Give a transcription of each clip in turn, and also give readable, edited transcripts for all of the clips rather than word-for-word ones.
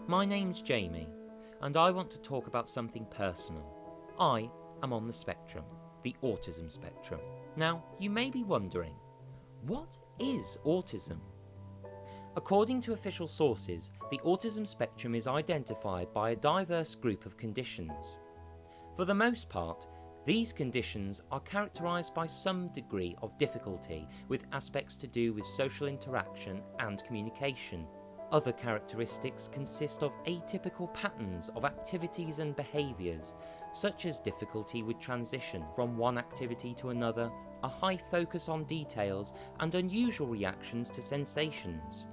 My name's Jamie, and I want to talk about something personal. I am on the spectrum, the autism spectrum. Now, you may be wondering, what is autism? According to official sources, the autism spectrum is identified by a diverse group of conditions. For the most part, these conditions are characterised by some degree of difficulty with aspects to do with social interaction and communication. Other characteristics consist of atypical patterns of activities and behaviours, such as difficulty with transition from one activity to another, a high focus on details, and unusual reactions to sensations.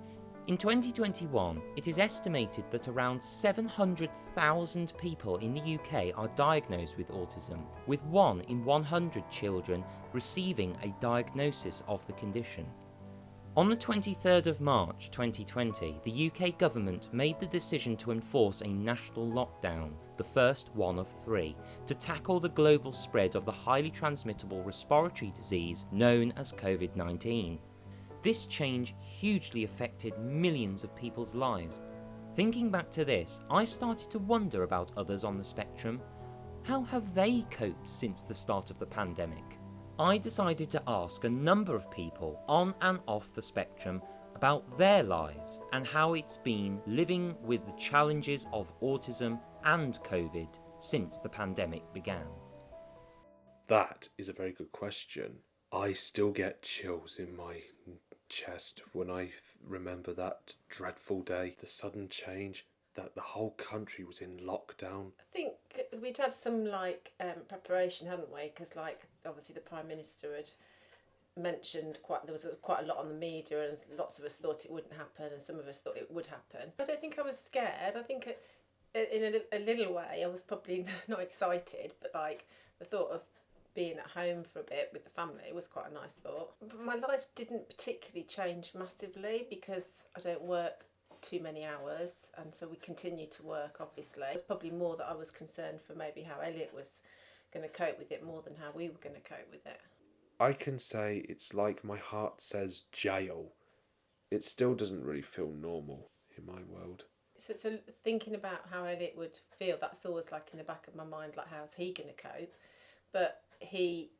In 2021, it is estimated that around 700,000 people in the UK are diagnosed with autism, with 1 in 100 children receiving a diagnosis of the condition. On the 23rd of March 2020, the UK government made the decision to enforce a national lockdown, the first one of 3, to tackle the global spread of the highly transmittable respiratory disease known as COVID-19. This change hugely affected millions of people's lives. Thinking back to this, I started to wonder about others on the spectrum. How have they coped since the start of the pandemic? I decided to ask a number of people on and off the spectrum about their lives and how it's been living with the challenges of autism and COVID since the pandemic began. That is a very good question. I still get chills in my chest when I remember that dreadful day, the sudden change, that the whole country was in lockdown. I think we'd had some preparation, hadn't we? Because obviously the Prime Minister had mentioned there was quite a lot on the media, and lots of us thought it wouldn't happen, and some of us thought it would happen. I don't think I was scared. I think in a little way I was probably not excited, but the thought of being at home for a bit with the family was quite a nice thought. But my life didn't particularly change massively because I don't work too many hours, and so we continue to work, obviously. It's probably more that I was concerned for maybe how Elliot was going to cope with it more than how we were going to cope with it. I can say it's like my heart says jail. It still doesn't really feel normal in my world. So thinking about how Elliot would feel, that's always in the back of my mind, how's he going to cope? But he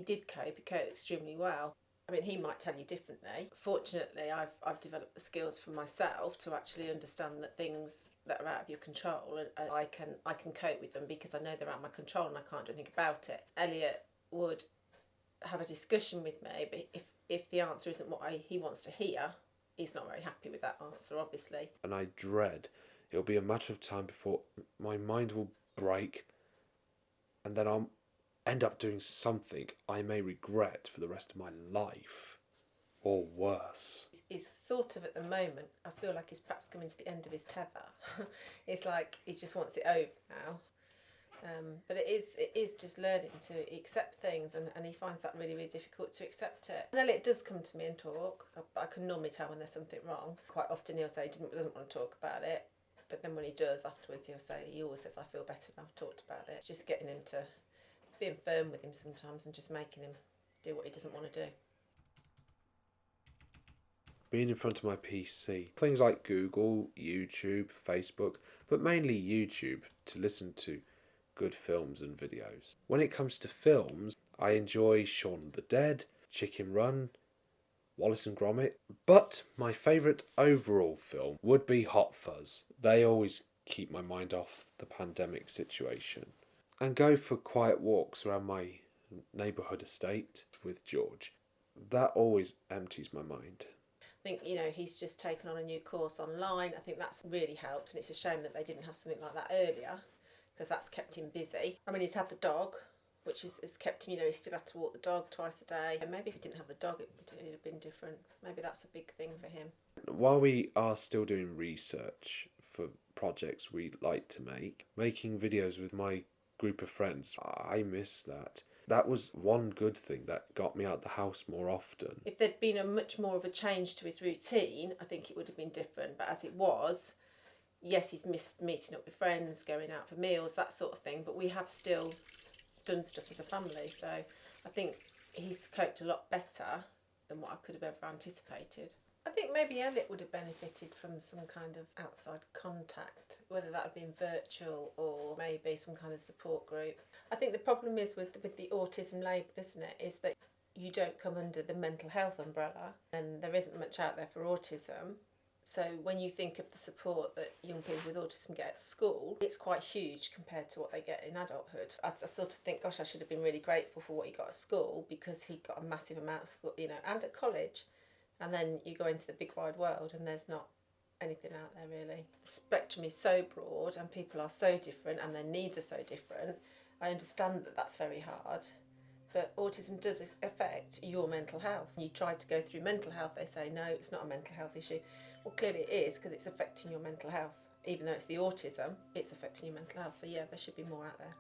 did cope. He coped extremely well. I mean, he might tell you differently. Fortunately, I've developed the skills for myself to actually understand that things that are out of your control, and I can cope with them because I know they're out of my control and I can't do anything about it. Elliot would have a discussion with me, but if the answer isn't what he wants to hear, he's not very happy with that answer, obviously. And I dread it'll be a matter of time before my mind will break, and then I'll end up doing something I may regret for the rest of my life, or worse. He's sort of, at the moment, I feel like he's perhaps coming to the end of his tether. It's like he just wants it over now. But it is just learning to accept things, and he finds that really, really difficult to accept it. And Elliot does come to me and talk. I can normally tell when there's something wrong. Quite often he'll say he doesn't want to talk about it, but then when he does afterwards, he always says, I feel better now I've talked about it. It's just getting him to being firm with him sometimes and just making him do what he doesn't want to do. Being in front of my PC, things like Google, YouTube, Facebook, but mainly YouTube to listen to good films and videos. When it comes to films, I enjoy Shaun of the Dead, Chicken Run, Wallace and Gromit, but my favourite overall film would be Hot Fuzz. They always keep my mind off the pandemic situation. And go for quiet walks around my neighbourhood estate with George. That always empties my mind. I think, he's just taken on a new course online. I think that's really helped, and it's a shame that they didn't have something like that earlier, because that's kept him busy. I mean, he's had the dog, which has kept him, he still had to walk the dog twice a day. And maybe if he didn't have the dog, it would have been different. Maybe that's a big thing for him. While we are still doing research for projects we like to make, making videos with my group of friends, I miss that. That was one good thing that got me out of the house more often. If there'd been a much more of a change to his routine, I think it would have been different. But as it was, yes, he's missed meeting up with friends, going out for meals, that sort of thing. But we have still done stuff as a family. So I think he's coped a lot better than what I could have ever anticipated. I think maybe Elliot would have benefited from some kind of outside contact, whether that had been virtual or maybe some kind of support group. I think the problem is with the autism label, isn't it, is that you don't come under the mental health umbrella and there isn't much out there for autism. So when you think of the support that young people with autism get at school, it's quite huge compared to what they get in adulthood. I sort of think, gosh, I should have been really grateful for what he got at school, because he got a massive amount of school, you know, and at college. And then you go into the big wide world and there's not anything out there really. The spectrum is so broad and people are so different and their needs are so different. I understand that that's very hard, but autism does affect your mental health. You try to go through mental health, they say, no, it's not a mental health issue. Well, clearly it is, because it's affecting your mental health. Even though it's the autism, it's affecting your mental health. So yeah, there should be more out there.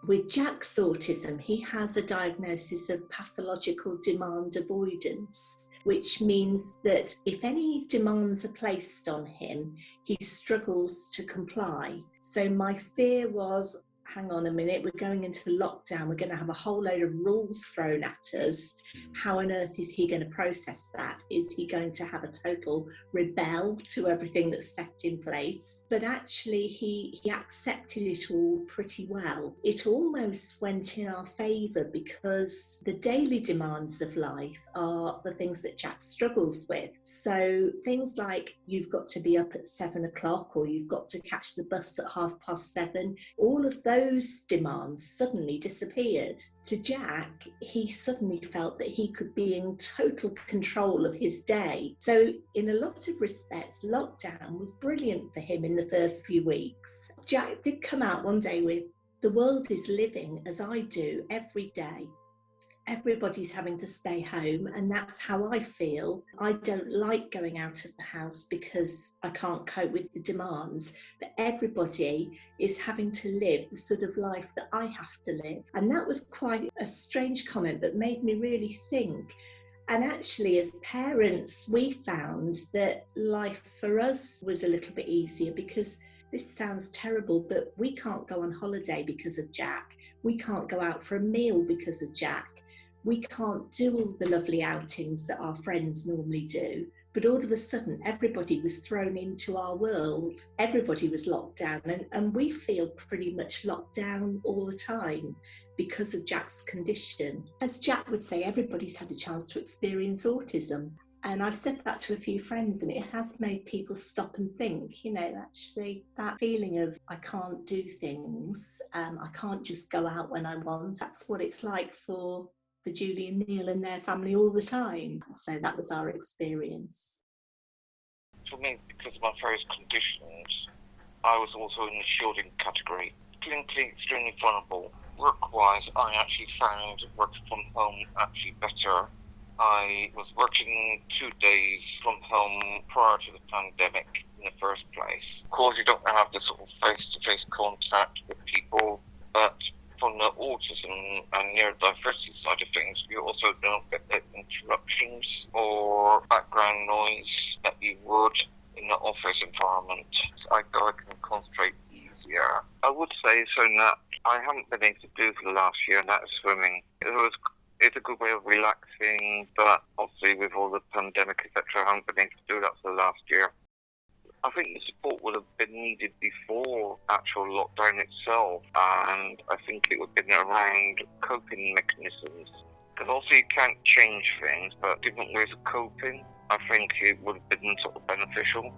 With Jack's autism, he has a diagnosis of pathological demand avoidance, which means that if any demands are placed on him, he struggles to comply. So my fear was, hang on a minute, we're going into lockdown, we're going to have a whole load of rules thrown at us. How on earth is he going to process that? Is he going to have a total rebel to everything that's set in place? But actually he accepted it all pretty well. It almost went in our favour, because the daily demands of life are the things that Jack struggles with. So things like you've got to be up at 7 o'clock or you've got to catch the bus at 7:30, all of those demands suddenly disappeared. To Jack, he suddenly felt that he could be in total control of his day. So in a lot of respects, lockdown was brilliant for him in the first few weeks. Jack did come out one day with, the world is living as I do every day. Everybody's having to stay home, and that's how I feel. I don't like going out of the house because I can't cope with the demands, but everybody is having to live the sort of life that I have to live. And that was quite a strange comment, but made me really think. And actually, as parents, we found that life for us was a little bit easier, because this sounds terrible, but we can't go on holiday because of Jack. We can't go out for a meal because of Jack. We can't do all the lovely outings that our friends normally do. But all of a sudden, everybody was thrown into our world. Everybody was locked down, and we feel pretty much locked down all the time because of Jack's condition. As Jack would say, everybody's had a chance to experience autism. And I've said that to a few friends, and it has made people stop and think, you know, actually that feeling of I can't do things, I can't just go out when I want. That's what it's like for Julie and Neil and their family all the time. So that was our experience. For me, because of my various conditions, I was also in the shielding category. Clinically extremely vulnerable. Work-wise, I actually found working from home actually better. I was working 2 days from home prior to the pandemic in the first place. Of course, you don't have the sort of face-to-face contact with people, but from the autism and neurodiversity side of things, you also don't get the interruptions or background noise that you would in the office environment. So I can concentrate easier. I would say something that I haven't been able to do for the last year, and that is swimming. It's a good way of relaxing, but obviously with all the pandemic, etc., I haven't been able to do that for the last year. I think the support would have been needed before actual lockdown itself, and I think it would have been around coping mechanisms. Because also you can't change things, but different ways of coping, I think it would have been sort of beneficial.